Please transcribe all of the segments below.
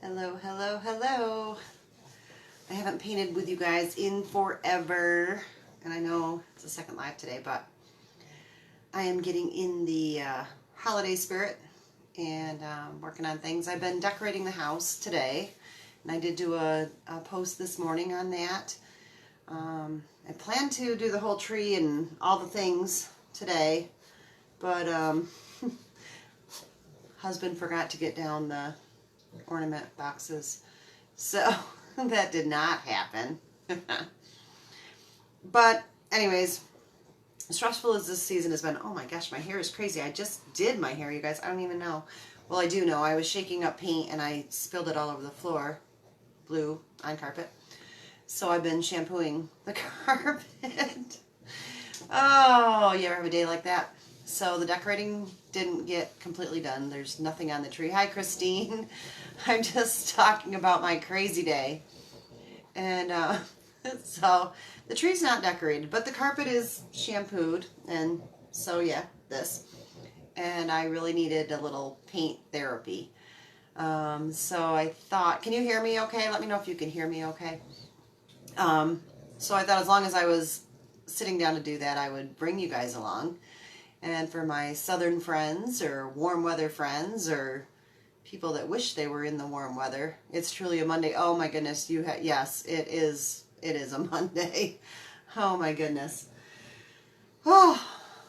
Hello, hello, hello. I haven't painted with you guys in forever, and I know it's the second live today, but I am getting in the holiday spirit and working on things. I've been decorating the house today, and I did do a post this morning on that. I plan to do the whole tree and all the things today, but husband forgot to get down the ornament boxes, so that did not happen. But anyways, stressful as this season has been. Oh my gosh, my hair is crazy. I just did my hair, you guys. I don't even know. Well, I do know. I was shaking up paint and I spilled it all over the floor, blue on carpet. So I've been shampooing the carpet. Oh, you ever have a day like that? So the decorating didn't get completely done. There's nothing on the tree. Hi, Christine. I'm just talking about my crazy day. And so the tree's not decorated, but the carpet is shampooed. And so, yeah, this. And I really needed a little paint therapy. So I thought, can you hear me okay? Let me know if you can hear me okay. So I thought as long as I was sitting down to do that, I would bring you guys along. And for my southern friends or warm weather friends or people that wish they were in the warm weather, it's truly a Monday. Oh my goodness, yes, it is a Monday. Oh my goodness. Oh,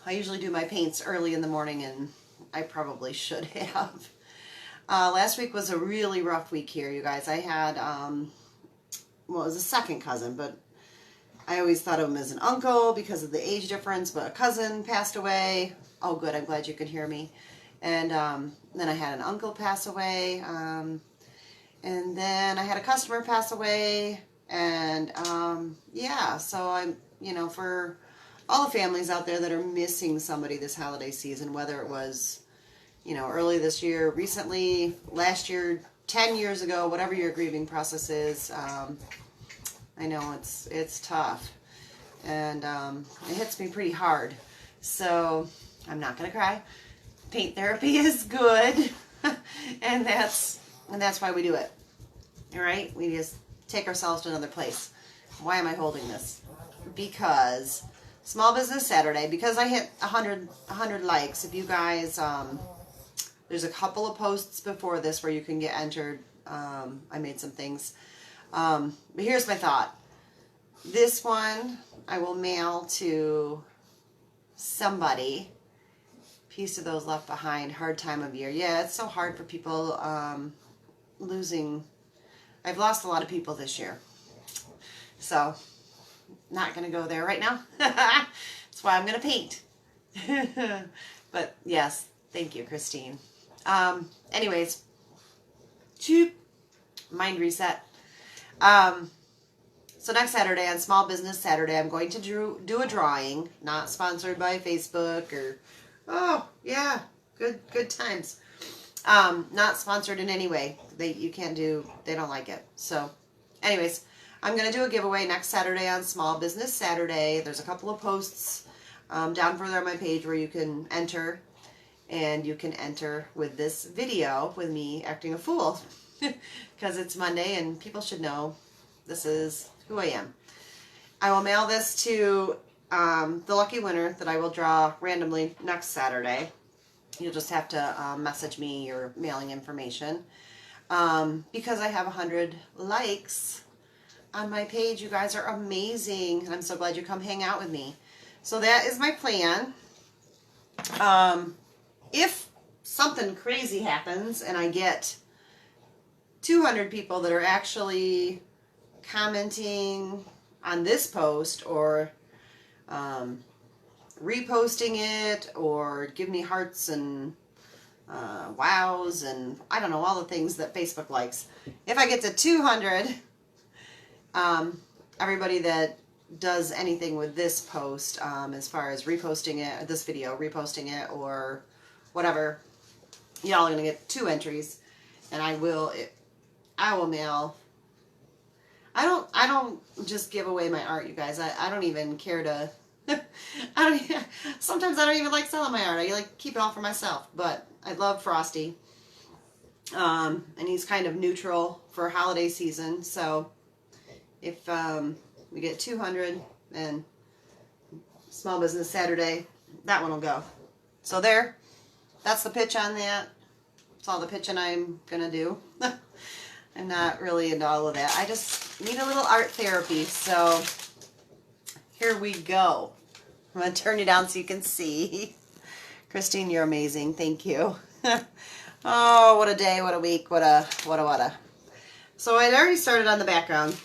I usually do my paints early in the morning, and I probably should have. Last week was a really rough week here, you guys. I had, well, it was a second cousin, but I always thought of him as an uncle because of the age difference, but a cousin passed away. Oh, good. I'm glad you could hear me. And then I had an uncle pass away. And then I had a customer pass away. And yeah, so I'm, for all the families out there that are missing somebody this holiday season, whether it was, early this year, recently, last year, 10 years ago, whatever your grieving process is, I know it's tough, and it hits me pretty hard, so I'm not gonna cry. Paint therapy is good, and that's why we do it. All right, we just take ourselves to another place. Why am I holding this? Because Small Business Saturday, because I hit 100 likes. If you guys, there's a couple of posts before this where you can get entered. I made some things. But here's my thought. This one I will mail to somebody. Piece of those left behind. Hard time of year. Yeah, it's so hard for people losing. I've lost a lot of people this year. So, not going to go there right now. That's why I'm going to paint. But yes, thank you, Christine. Anyways, mind reset. So next Saturday, on Small Business Saturday, I'm going to do a drawing, not sponsored by Facebook or, oh yeah, good times. Not sponsored in any way. You can't do, they don't like it. So anyways, I'm going to do a giveaway next Saturday on Small Business Saturday. There's a couple of posts down further on my page where you can enter, and you can enter with this video with me acting a fool because it's Monday and people should know this is who I am. I will mail this to the lucky winner that I will draw randomly next Saturday. You'll just have to message me your mailing information. Because I have 100 likes on my page. You guys are amazing, and I'm so glad you come hang out with me. So that is my plan. If something crazy happens and I get 200 people that are actually commenting on this post or reposting it or give me hearts and wows and I don't know, all the things that Facebook likes. If I get to 200, everybody that does anything with this post, as far as reposting it, this video, reposting it or whatever, y'all are going to get 2 entries, and I will mail. I don't just give away my art, you guys. I don't even care to, sometimes I don't even like selling my art. I like keep it all for myself, but I love Frosty. And he's kind of neutral for holiday season. So if we get 200 and Small Business Saturday, that one will go. So there, that's the pitch on that. That's all the pitching I'm going to do. I'm not really into all of that. I just need a little art therapy. So here we go. I'm going to turn you down so you can see. Christine, you're amazing. Thank you. Oh, what a day, what a week, what a. So I'd already started on the background,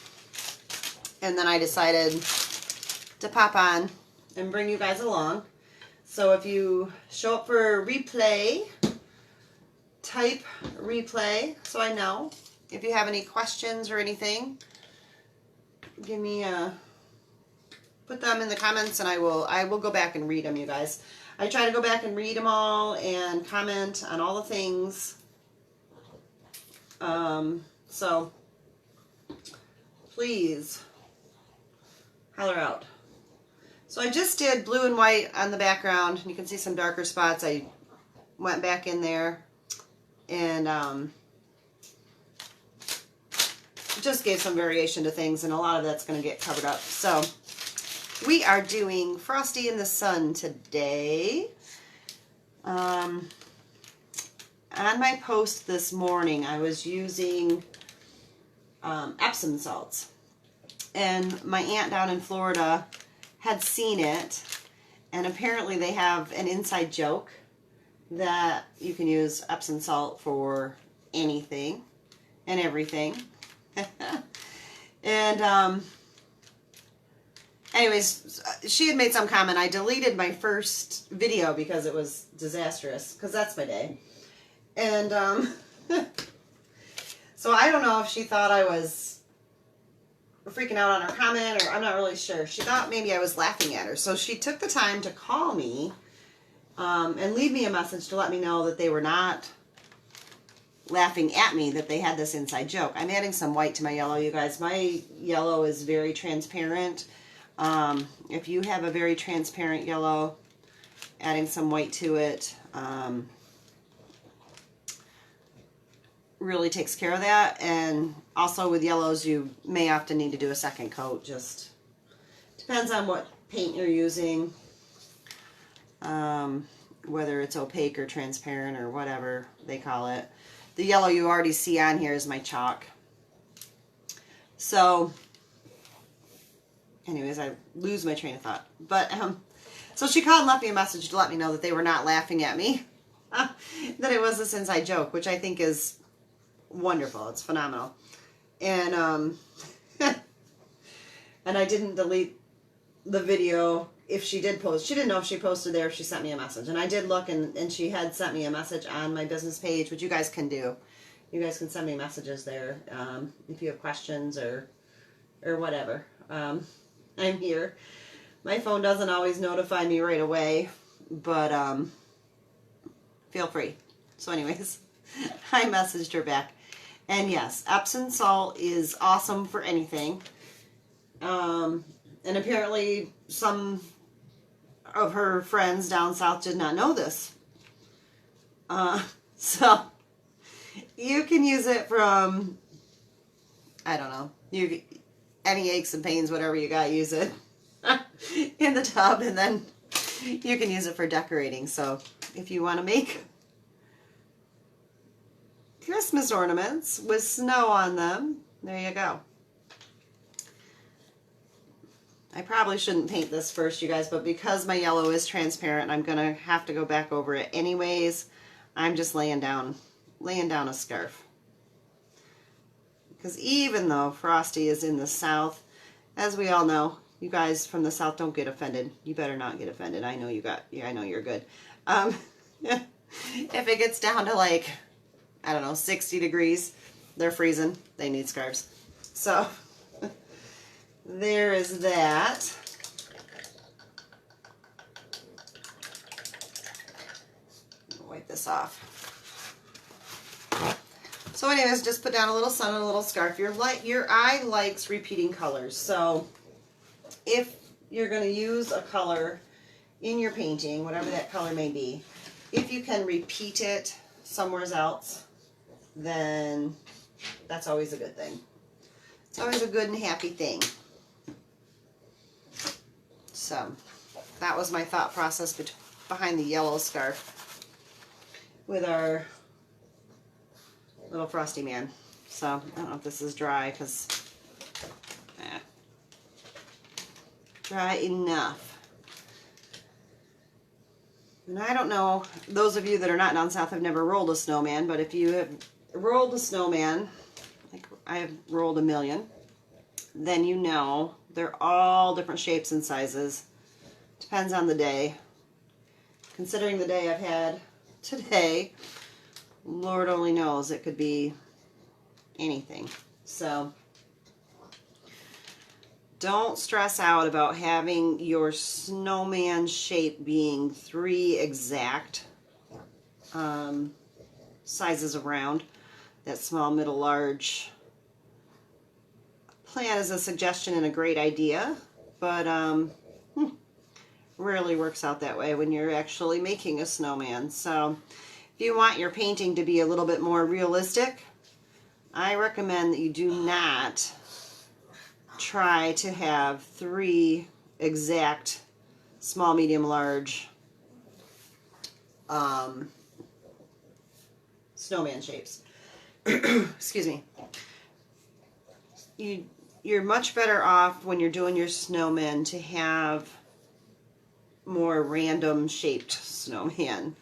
and then I decided to pop on and bring you guys along. So if you show up for replay, type replay so I know. If you have any questions or anything, give me put them in the comments, and I will go back and read them, you guys. I try to go back and read them all and comment on all the things. So please holler out. So I just did blue and white on the background. You can see some darker spots. I went back in there and just gave some variation to things, and a lot of that's going to get covered up. So we are doing Frosty in the Sun today. On my post this morning, I was using Epsom salts. And my aunt down in Florida had seen it. And apparently they have an inside joke that you can use Epsom salt for anything and everything. And anyways, she had made some comment. I deleted my first video because it was disastrous, because that's my day. And so I don't know if she thought I was freaking out on her comment, or I'm not really sure. She thought maybe I was laughing at her. So she took the time to call me and leave me a message to let me know that they were not laughing at me, that they had this inside joke. I'm adding some white to my yellow, you guys. My yellow is very transparent. If you have a very transparent yellow, adding some white to it really takes care of that. And also with yellows, you may often need to do a second coat. Just depends on what paint you're using, whether it's opaque or transparent or whatever they call it. The yellow you already see on here is my chalk. So anyways, I lose my train of thought. But so she called and left me a message to let me know that they were not laughing at me, that it was this inside joke, which I think is wonderful. It's phenomenal. And and I didn't delete the video. If she did post, she didn't know if she posted there, if she sent me a message. And I did look, and she had sent me a message on my business page, which you guys can do. You guys can send me messages there if you have questions or whatever. I'm here. My phone doesn't always notify me right away, but feel free. So anyways, I messaged her back. And yes, Epsom salt is awesome for anything. And apparently some of her friends down south did not know this. So you can use it from, I don't know, any aches and pains, whatever you got, use it in the tub, and then you can use it for decorating. So if you want to make Christmas ornaments with snow on them, there you go. I probably shouldn't paint this first, you guys, but because my yellow is transparent, I'm going to have to go back over it anyways. I'm just laying down a scarf. Because even though Frosty is in the south, as we all know, you guys from the south, don't get offended. You better not get offended. I know I know you're good. If it gets down to like, I don't know, 60 degrees, they're freezing. They need scarves. So there is that. Wipe this off. So anyways, just put down a little sun and a little scarf. Your eye likes repeating colors. So if you're going to use a color in your painting, whatever that color may be, if you can repeat it somewhere else, then that's always a good thing. It's always a good and happy thing. So that was my thought process behind the yellow scarf with our little Frosty Man. So I don't know if this is dry because dry enough. And I don't know, those of you that are not down south have never rolled a snowman, but if you have rolled a snowman, like I have rolled a million, then you know they're all different shapes and sizes. Depends on the day. Considering the day I've had today, Lord only knows, it could be anything. So don't stress out about having your snowman shape being 3 exact sizes around. That small, middle, large plan is a suggestion and a great idea, but rarely works out that way when you're actually making a snowman. So if you want your painting to be a little bit more realistic, I recommend that you do not try to have 3 exact small, medium, large snowman shapes. Excuse me. You're much better off when you're doing your snowmen to have more random shaped snowman.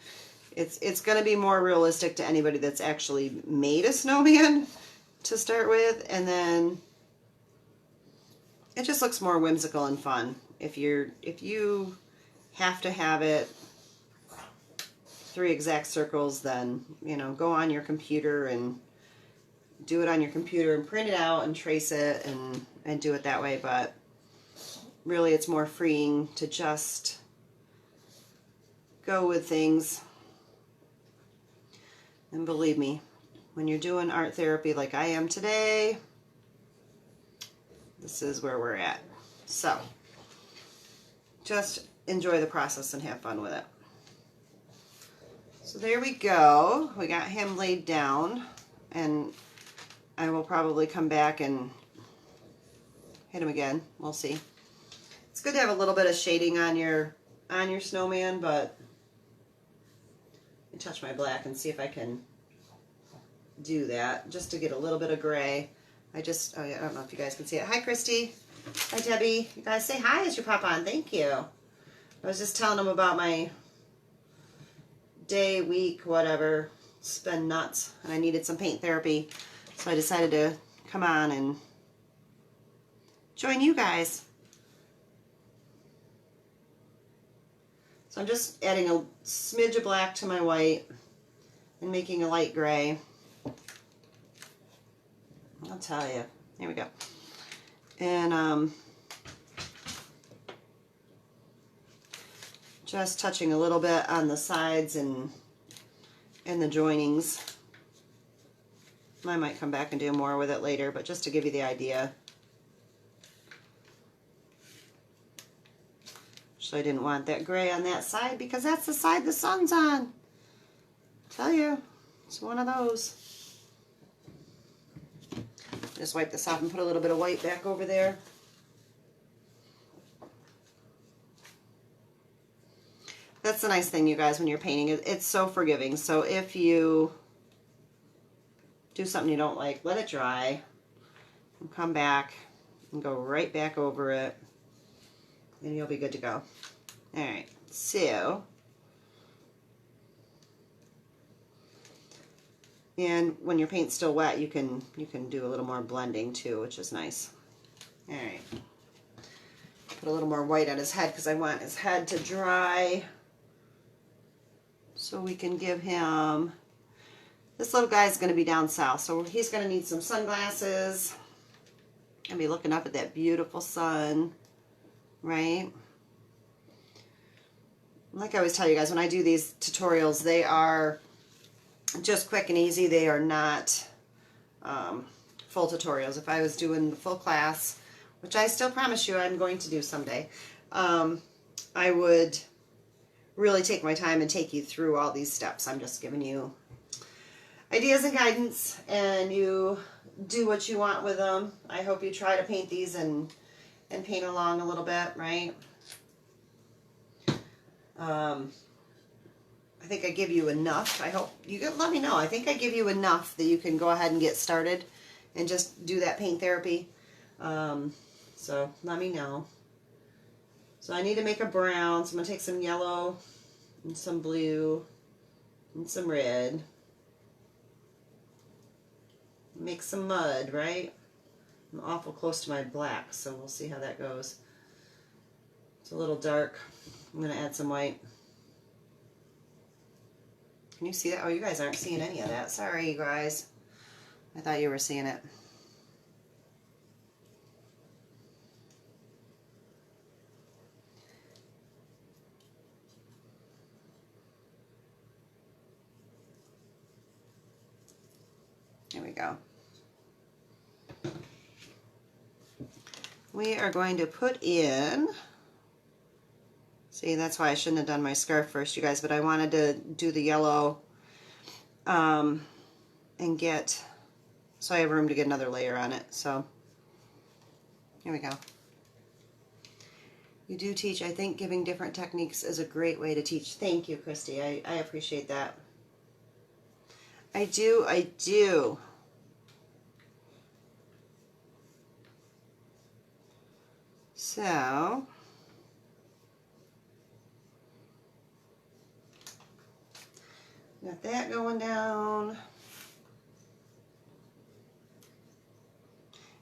It's going to be more realistic to anybody that's actually made a snowman to start with, and then it just looks more whimsical and fun. If you have to have it 3 exact circles, then go on your computer and do it on your computer and print it out and trace it and do it that way. But really, it's more freeing to just go with things. And believe me, when you're doing art therapy like I am today, this is where we're at. So just enjoy the process and have fun with it. So there we go. We got him laid down, and I will probably come back and hit him again. We'll see. It's good to have a little bit of shading on your snowman, but let me touch my black and see if I can do that just to get a little bit of gray. Oh yeah, I don't know if you guys can see it. Hi, Christy. Hi, Debbie. You guys say hi as you pop on. Thank you. I was just telling them about my day, week, whatever. It's been nuts, and I needed some paint therapy, so I decided to come on and join you guys. So I'm just adding a smidge of black to my white and making a light gray. I'll tell you. Here we go. And just touching a little bit on the sides and the joinings. I might come back and do more with it later, but just to give you the idea. So I didn't want that gray on that side because that's the side the sun's on. Tell you, it's one of those. Just wipe this off and put a little bit of white back over there. That's the nice thing, you guys, when you're painting. It's so forgiving. So if you do something you don't like, let it dry and come back and go right back over it, and you'll be good to go. All right, so, and when your paint's still wet, you can do a little more blending too, which is nice. All right, put a little more white on his head because I want his head to dry, so we can give him. This little guy is going to be down south, so he's going to need some sunglasses and be looking up at that beautiful sun, right? Like I always tell you guys, when I do these tutorials, they are just quick and easy. They are not full tutorials. If I was doing the full class, which I still promise you I'm going to do someday, I would really take my time and take you through all these steps. I'm just giving you ideas and guidance, and you do what you want with them. I hope you try to paint these and paint along a little bit, right? I think I give you enough. I hope you let me know. I think I give you enough that you can go ahead and get started and just do that paint therapy. So let me know. So I need to make a brown, so I'm going to take some yellow and some blue and some red. Make some mud, right? I'm awful close to my black, so we'll see how that goes. It's a little dark. I'm going to add some white. Can you see that? Oh, you guys aren't seeing any of that. Sorry, you guys. I thought you were seeing it. There we go. We are going to put in, see, that's why I shouldn't have done my scarf first, you guys, but I wanted to do the yellow and get, so I have room to get another layer on it. So here we go. You do teach. I think giving different techniques is a great way to teach. Thank you, Christy. I appreciate that. I do. So, got that going down.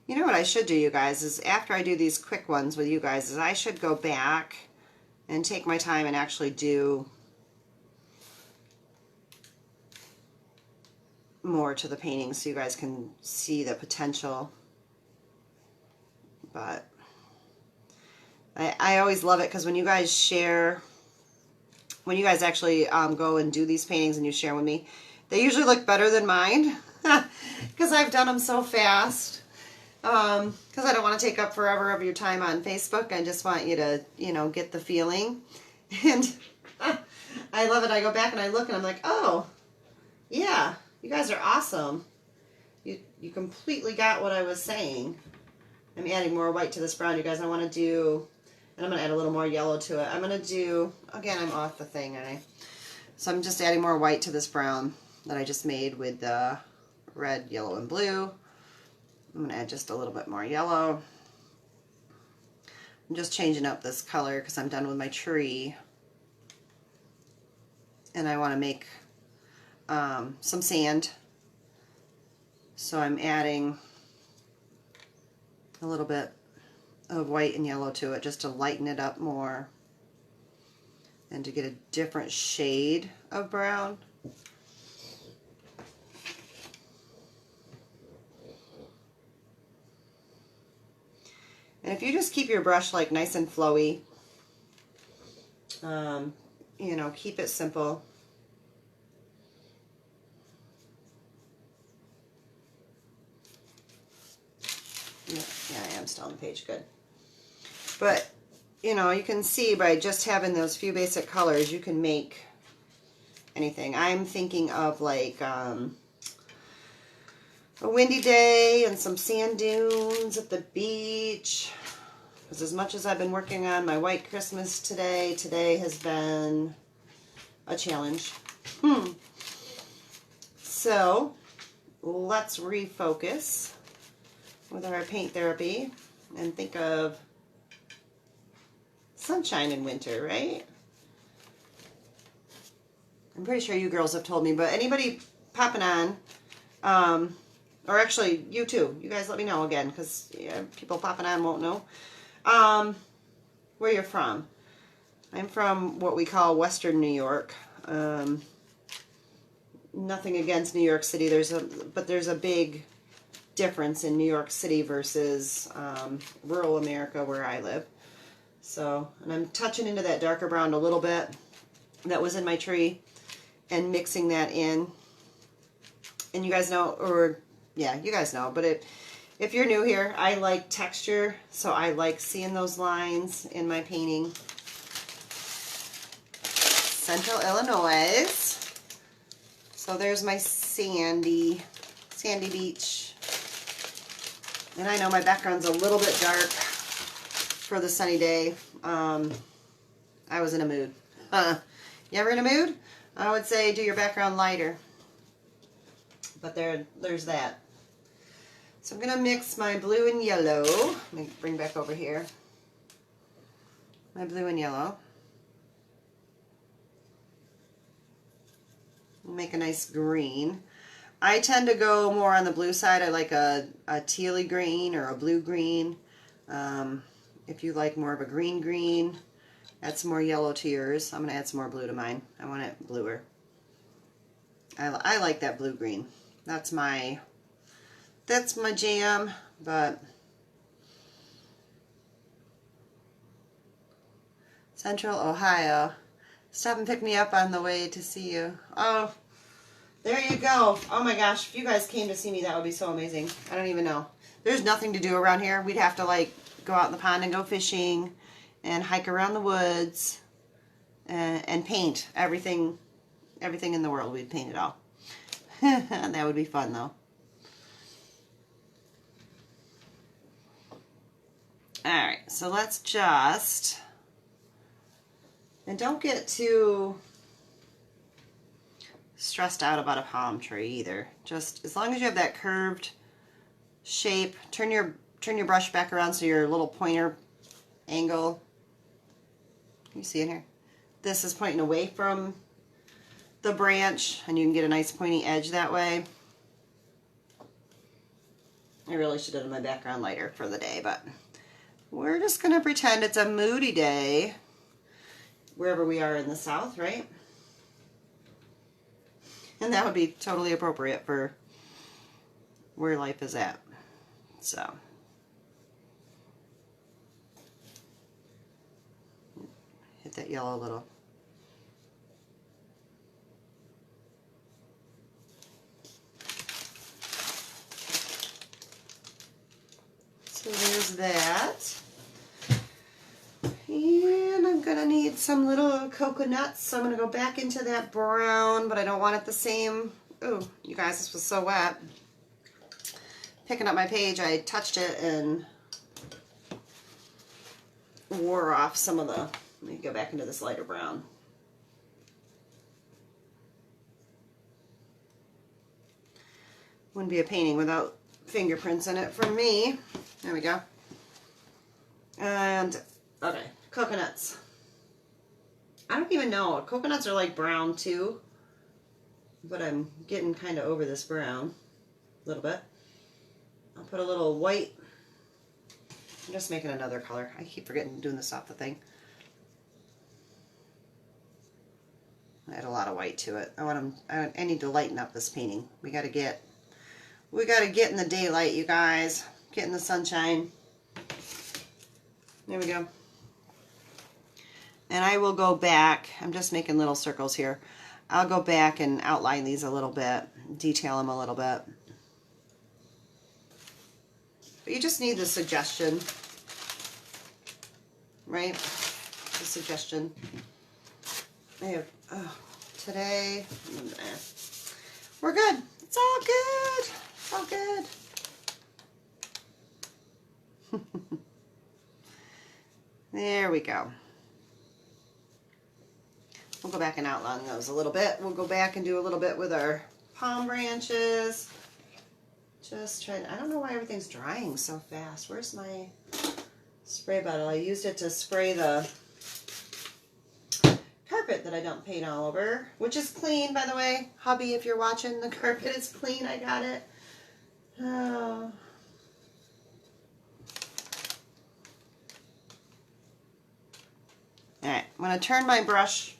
You know what I should do, you guys, is after I do these quick ones with you guys, is I should go back and take my time and actually do more to the painting so you guys can see the potential. But I always love it because when you guys share, when you guys actually go and do these paintings and you share with me, they usually look better than mine because I've done them so fast. Because I don't want to take up forever of your time on Facebook. I just want you to, you know, get the feeling. And I love it. I go back and I look and I'm like, oh, yeah, you guys are awesome. You completely got what I was saying. I'm adding more white to this brown, you guys. I want to do, and I'm going to add a little more yellow to it. I'm going to do, again, I'm off the thing, so I'm just adding more white to this brown that I just made with the red, yellow, and blue. I'm going to add just a little bit more yellow. I'm just changing up this color because I'm done with my tree. And I want to make some sand. So I'm adding a little bit of white and yellow to it just to lighten it up more and to get a different shade of brown. And if you just keep your brush like nice and flowy, you know, keep it simple. Yeah, I am still on the page, good. But, you know, you can see by just having those few basic colors, you can make anything. I'm thinking of like a windy day and some sand dunes at the beach. Because as much as I've been working on my white Christmas today has been a challenge. So, let's refocus with our paint therapy and think of sunshine in winter, right? I'm pretty sure you girls have told me, but anybody popping on, or actually you too, you guys let me know again, because yeah, people popping on won't know where you're from. I'm from what we call Western New York. Nothing against New York City, but there's a big difference in New York City versus rural America where I live. So, and I'm touching into that darker brown a little bit that was in my tree and mixing that in. And you guys know, or yeah, you guys know, but if you're new here, I like texture, so I like seeing those lines in my painting. Central Illinois. So there's my sandy beach. And I know my background's a little bit dark for the sunny day. I was in a mood. You ever in a mood? I would say do your background lighter. But there's that. So I'm going to mix my blue and yellow. Let me bring back over here. My blue and yellow. Make a nice green. I tend to go more on the blue side. I like a tealy green or a blue green. If you like more of a green, add some more yellow to yours. I'm going to add some more blue to mine. I want it bluer. I like that blue-green. That's my jam, but Central Ohio. Stop and pick me up on the way to see you. Oh, there you go. Oh my gosh, if you guys came to see me, that would be so amazing. I don't even know. There's nothing to do around here. We'd have to like go out in the pond and go fishing and hike around the woods and paint everything in the world. We'd paint it all. That would be fun though. Alright, so let's just, and don't get too stressed out about a palm tree either. Just as long as you have that curved shape, turn your brush back around so your little pointer angle, you see it here? This is pointing away from the branch and you can get a nice pointy edge that way. I really should have done my background lighter for the day, but we're just going to pretend it's a moody day wherever we are in the South, right? And that would be totally appropriate for where life is at. So, hit that yellow a little. So there's that. And I'm going to need some little coconuts. So I'm going to go back into that brown, but I don't want it the same. Ooh, you guys, this was so wet. Picking up my page, I touched it and wore off some of the, let me go back into this lighter brown. Wouldn't be a painting without fingerprints in it for me. There we go. And, okay, coconuts. I don't even know. Coconuts are like brown too, but I'm getting kind of over this brown a little bit. I'll put a little white. I'm just making another color. I keep forgetting doing this off the thing. I add a lot of white to it. I need to lighten up this painting. We got to get in the daylight, you guys. Get in the sunshine. There we go. And I will go back. I'm just making little circles here. I'll go back and outline these a little bit, detail them a little bit. But you just need the suggestion, right? The suggestion. I have, today, we're good. It's all good. It's all good. There we go. We'll go back and outline those a little bit. We'll go back and do a little bit with our palm branches. Just trying, I don't know why everything's drying so fast. Where's my spray bottle? I used it to spray the carpet that I don't paint all over, which is clean, by the way. Hubby, if you're watching, the carpet is clean. I got it. Oh. Alright, I'm going to turn my brush.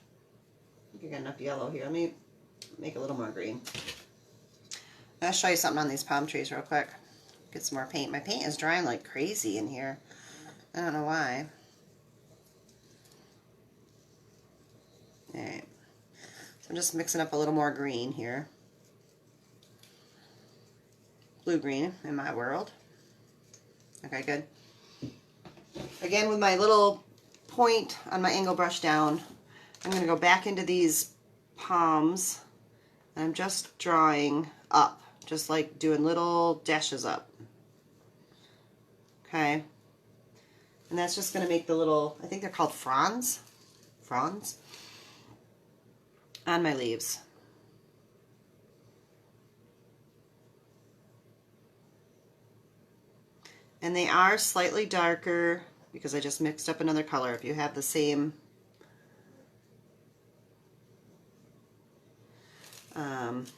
I think I got enough yellow here. Let me make a little more green. I'll show you something on these palm trees real quick. Get some more paint. My paint is drying like crazy in here. I don't know why. Alright. So I'm just mixing up a little more green here. Blue-green in my world. Okay, good. Again, with my little point on my angle brush down, I'm going to go back into these palms I'm just drawing up, just like doing little dashes up. Okay. And that's just going to make the little, I think they're called fronds, on my leaves. And they are slightly darker because I just mixed up another color. If you have the same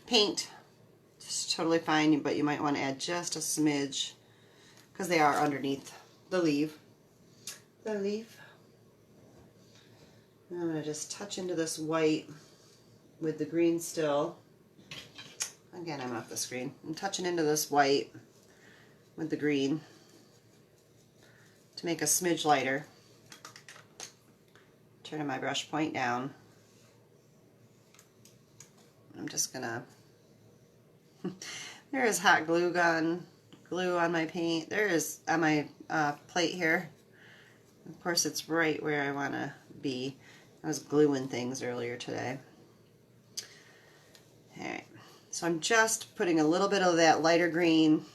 paint, it's totally fine, but you might want to add just a smidge because they are underneath the leaf. And I'm going to just touch into this white with the green still. Again, I'm off the screen. I'm touching into this white with the green to make a smidge lighter. Turning my brush point down. I'm just gonna, there is hot glue on my paint. There is on my plate here. Of course, it's right where I want to be. I was gluing things earlier today. Alright, so I'm just putting a little bit of that lighter green.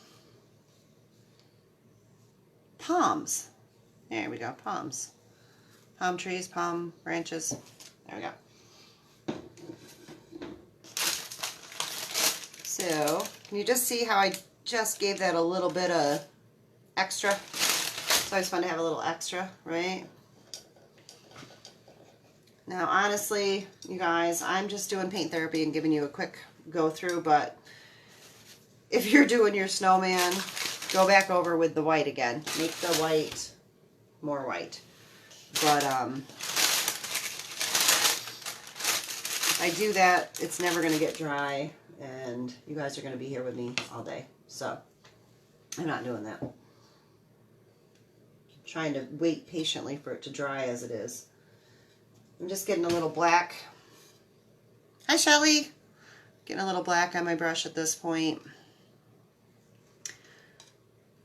Palms. There we go, palms. Palm trees, palm branches. There we go. So, can you just see how I just gave that a little bit of extra? It's always fun to have a little extra, right? Now, honestly, you guys, I'm just doing paint therapy and giving you a quick go through, but if you're doing your snowman, go back over with the white again. Make the white more white. But if I do that, it's never going to get dry, and you guys are going to be here with me all day. So I'm not doing that. I'm trying to wait patiently for it to dry as it is. I'm just getting a little black. Hi, Shelly. Getting a little black on my brush at this point.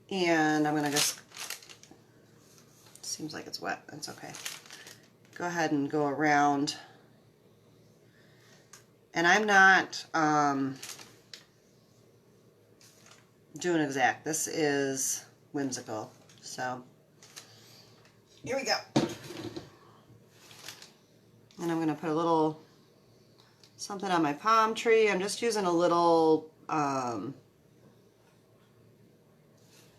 And I'm going to just, seems like it's wet. That's okay. Go ahead and go around. And I'm not doing exact. This is whimsical. So here we go. And I'm going to put a little something on my palm tree. I'm just using a little, I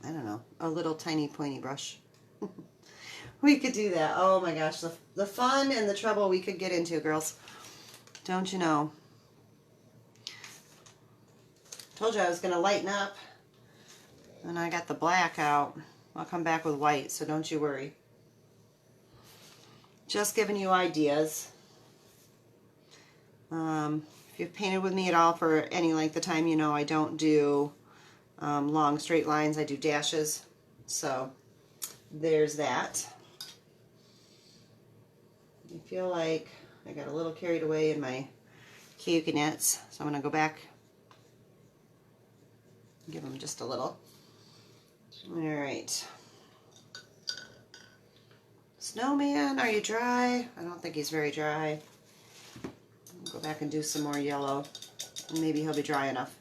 don't know, a little tiny pointy brush. We could do that. Oh my gosh, the fun and the trouble we could get into, girls. Don't you know? Told you I was going to lighten up. And I got the black out. I'll come back with white, so don't you worry. Just giving you ideas. If you've painted with me at all for any length of time, you know I don't do long straight lines. I do dashes. So there's that. I feel like I got a little carried away in my coconuts, so I'm going to go back. Give them just a little. Alright. Snowman, are you dry? I don't think he's very dry. I'll go back and do some more yellow. And maybe he'll be dry enough.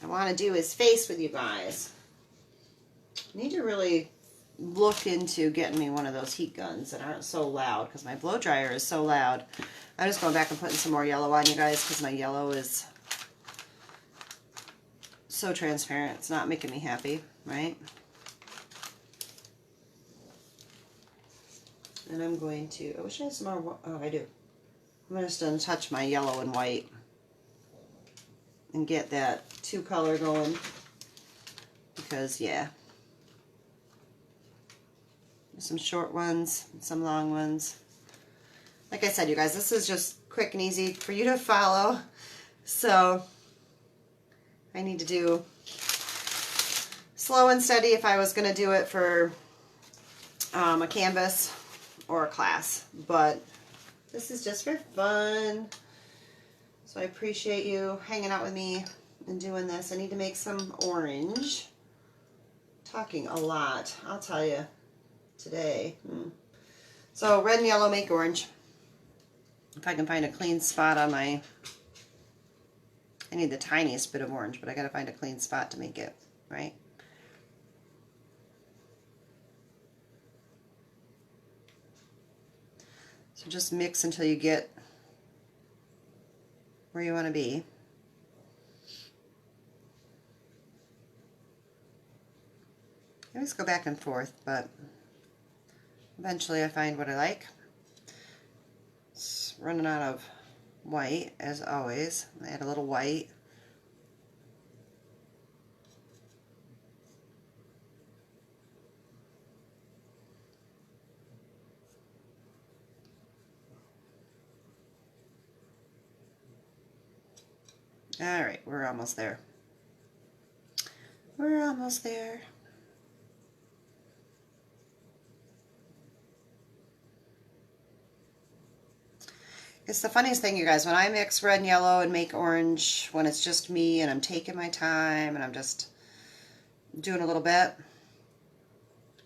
I want to do his face with you guys. I need to really look into getting me one of those heat guns that aren't so loud, because my blow dryer is so loud. I'm just going back and putting some more yellow on you guys, because my yellow is so transparent. It's not making me happy, right? And I'm going to, I wish I had some more, oh I do. I'm just going to touch my yellow and white and get that two color going, because yeah. Some short ones, some long ones. Like I said, you guys, this is just quick and easy for you to follow. So I need to do slow and steady if I was going to do it for a canvas or a class. But this is just for fun. So I appreciate you hanging out with me and doing this. I need to make some orange. Talking a lot, I'll tell you. Today. So red and yellow make orange. If I can find a clean spot on my, I need the tiniest bit of orange, but I gotta find a clean spot to make it, right? So just mix until you get where you want to be. I always go back and forth, but eventually I find what I like. It's running out of white, as always. I add a little white. Alright, we're almost there. We're almost there. It's the funniest thing, you guys, when I mix red and yellow and make orange, when it's just me and I'm taking my time and I'm just doing a little bit,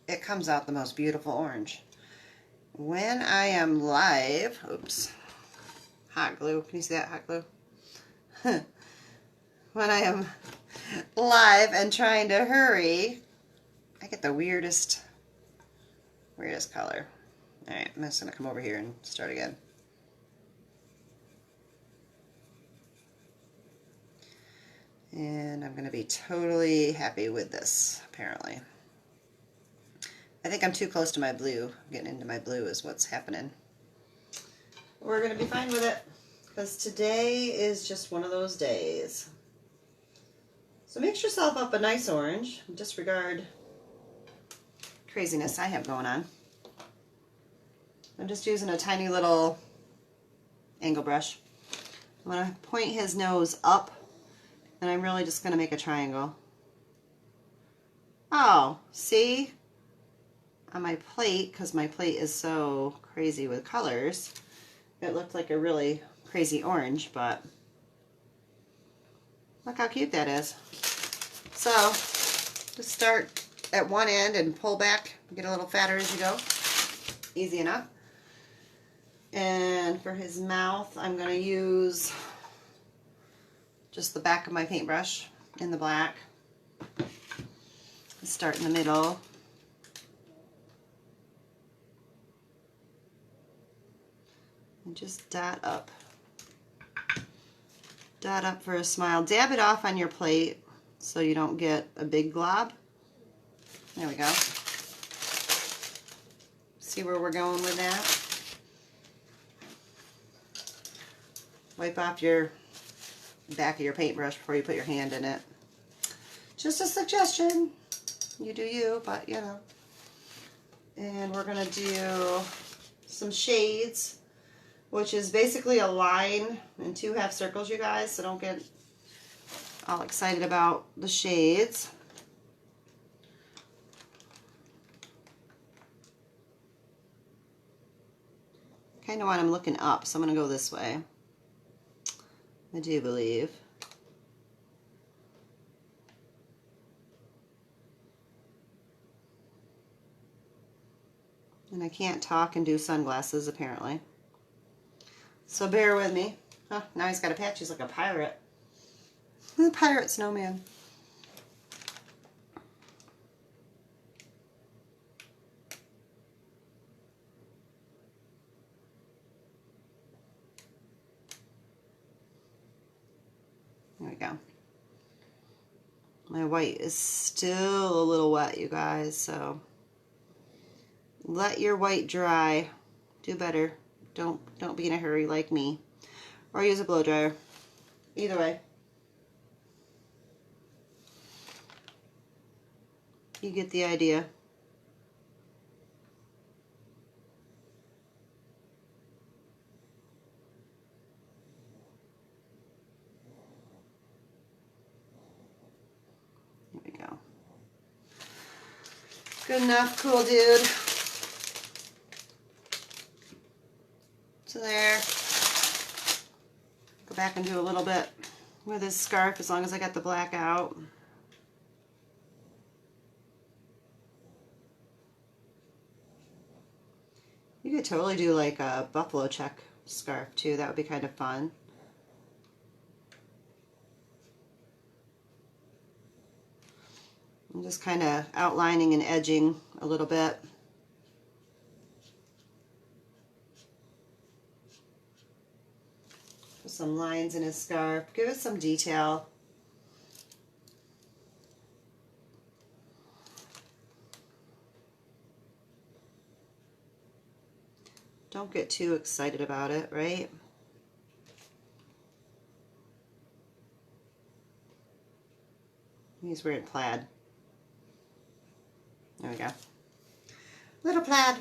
it comes out the most beautiful orange. When I am live, oops, hot glue, can you see that hot glue? When I am live and trying to hurry, I get the weirdest color. Alright, I'm just going to come over here and start again. And I'm going to be totally happy with this, apparently. I think I'm too close to my blue. Getting into my blue is what's happening. We're going to be fine with it, because today is just one of those days. So mix yourself up a nice orange. Disregard craziness I have going on. I'm just using a tiny little angle brush. I'm going to point his nose up, and I'm really just going to make a triangle. Oh, see? On my plate, because my plate is so crazy with colors, it looked like a really crazy orange, but look how cute that is. So, just start at one end and pull back, get a little fatter as you go. Easy enough. And for his mouth, I'm going to use just the back of my paintbrush in the black. Start in the middle. And just dot up. Dot up for a smile. Dab it off on your plate so you don't get a big glob. There we go. See where we're going with that? Wipe off your back of your paintbrush before you put your hand in it. Just a suggestion. You do you, but you know. And we're going to do some shades, which is basically a line and 2 half circles, you guys, so don't get all excited about the shades. Kind of want them looking up, so I'm going to go this way. I do believe. And I can't talk and do sunglasses, apparently. So bear with me. Oh, now he's got a patch. He's like a pirate. The pirate snowman. There we go. My white is still a little wet, you guys, so let your white dry. Do better. Don't be in a hurry like me. Or use a blow dryer. Either way. You get the idea. There we go. Good enough, cool dude. So there. Go back and do a little bit with his scarf as long as I got the black out. You could totally do like a buffalo check scarf too. That would be kind of fun. I'm just kind of outlining and edging a little bit. Put some lines in his scarf. Give it some detail. Don't get too excited about it, right? He's wearing plaid. There we go. Little plaid.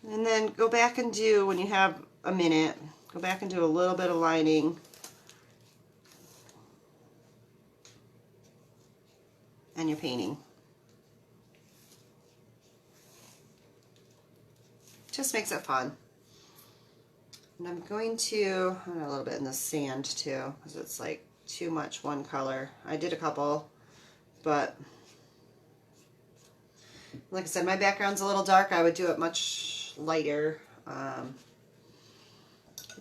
And then go back and do, when you have a minute, go back and do a little bit of lining. And your painting. Just makes it fun. And I'm going to, a little bit in the sand too, because it's like too much one color. I did a couple, but like I said, my background's a little dark. I would do it much lighter. If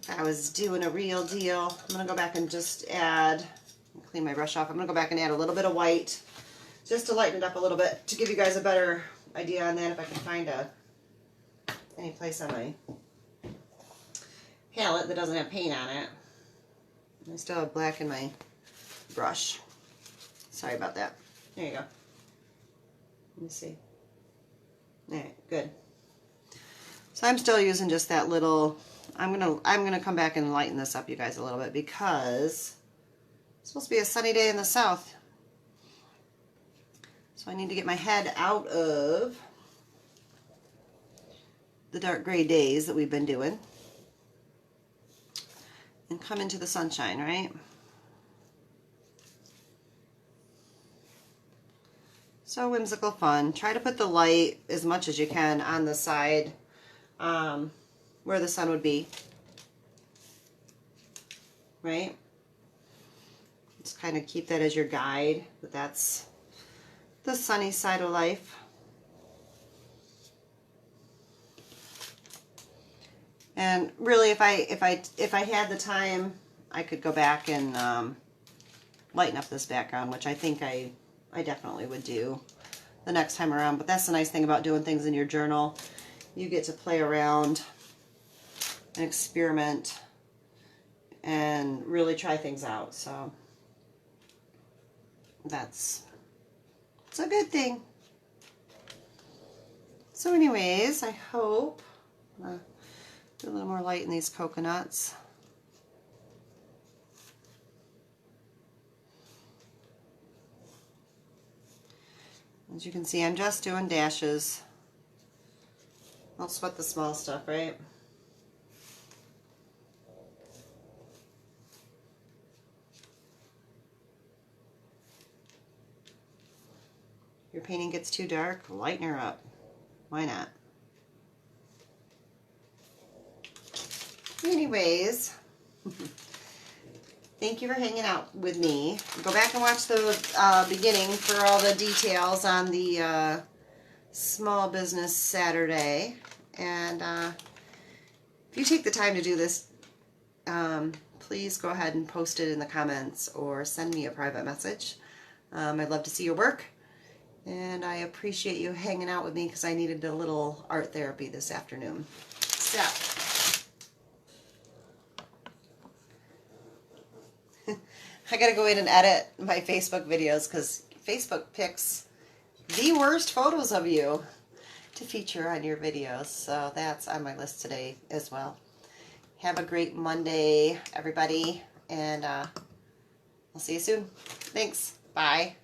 I was doing a real deal, I'm going to go back and just add, clean my brush off, I'm going to go back and add a little bit of white just to lighten it up a little bit, to give you guys a better idea on that if I can find any place on my palette that doesn't have paint on it. I still have black in my brush. Sorry about that. There you go. Let me see. Alright, good. So I'm still using just that little, I'm gonna come back and lighten this up, you guys, a little bit, because it's supposed to be a sunny day in the south. So I need to get my head out of the dark gray days that we've been doing and come into the sunshine, right? So whimsical fun. Try to put the light as much as you can on the side where the sun would be, right? Just kind of keep that as your guide, but that's the sunny side of life. And really, if I had the time, I could go back and lighten up this background, which I think I definitely would do the next time around. But that's the nice thing about doing things in your journal. You get to play around and experiment and really try things out. So it's a good thing. So anyways, I hope do a little more light in these coconuts. As you can see, I'm just doing dashes. I'll sweat the small stuff, right? If your painting gets too dark, lighten her up. Why not? Anyways, thank you for hanging out with me. Go back and watch the beginning for all the details on the Small Business Saturday. And if you take the time to do this, please go ahead and post it in the comments or send me a private message. I'd love to see your work. And I appreciate you hanging out with me because I needed a little art therapy this afternoon. So, I gotta go in and edit my Facebook videos because Facebook picks the worst photos of you to feature on your videos. So that's on my list today as well. Have a great Monday, everybody, and I'll see you soon. Thanks. Bye.